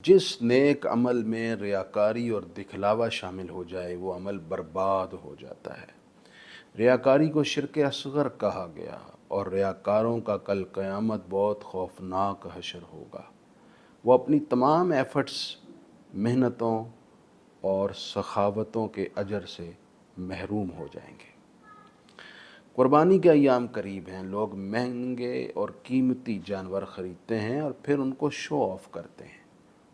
जिस नेक अमल में रियाकारी और दिखलावा शामिल हो जाए वो अमल बर्बाद हो जाता है। रियाकारी को शिर्क असगर कहा गया और रियाकारों का कल क़यामत बहुत खौफनाक हशर होगा। वो अपनी तमाम एफ़र्ट्स, मेहनतों और सखावतों के अजर से महरूम हो जाएंगे। कुर्बानी के अय्याम करीब हैं। लोग महंगे और कीमती जानवर ख़रीदते हैं और फिर उनको शो ऑफ़ करते हैं।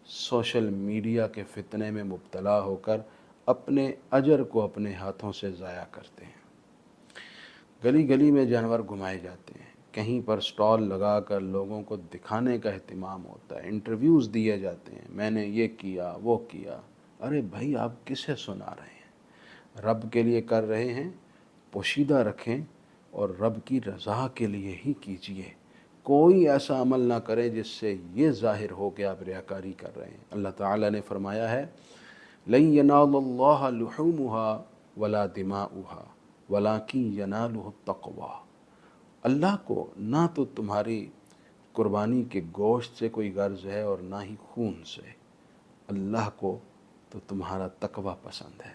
सोशल मीडिया के फितने में मुब्तला होकर अपने अजर को अपने हाथों से ज़ाया करते हैं। गली गली में जानवर घुमाए जाते हैं। कहीं पर स्टॉल लगाकर लोगों को दिखाने का एहतिमाम होता है। इंटरव्यूज़ दिए जाते हैं, मैंने ये किया वो किया। अरे भाई, आप किसे सुना रहे हैं? रब के लिए कर रहे हैं, पोशीदा रखें और रब की रज़ा के लिए ही कीजिए। कोई ऐसा अमल ना करें जिससे ये ज़ाहिर हो कि आप रियाकारी कर रहे हैं। अल्लाह ताला ने फरमाया है, लन यनालुल्लाह लुहूमुहा वला दिमाउहा वलाकिन यनालुहु तक़वा। अल्लाह को ना तो तुम्हारी कुर्बानी के गोश्त से कोई गर्ज है और ना ही खून से। अल्लाह को तो तुम्हारा तकवा पसंद है।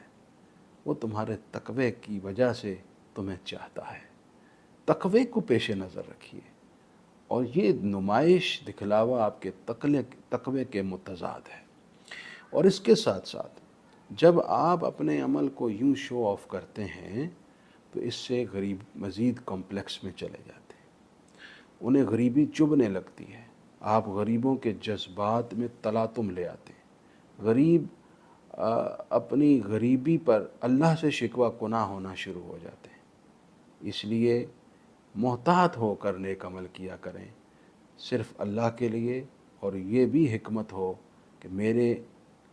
वो तुम्हारे तकवे की वजह से तुम्हें चाहता है। तकवे को पेश नज़र रखिए और ये नुमाइश, दिखलावा आपके तकवे के मुतज़ाद है। और इसके साथ साथ जब आप अपने अमल को यूँ शो ऑफ़ करते हैं तो इससे गरीब मज़ीद कॉम्प्लेक्स में चले जाते हैं। उन्हें गरीबी चुभने लगती है। आप गरीबों के जज्बात में तलातुम ले आते हैं। गरीब अपनी गरीबी पर अल्लाह से शिकवा कुनाह होना शुरू हो जाते हैं। इसलिए मोहतात होकर नेक अमल किया करें, सिर्फ़ अल्लाह के लिए, और ये भी हिकमत हो कि मेरे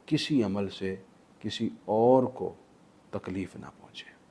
किसी अमल से किसी और को तकलीफ़ ना पहुँचे।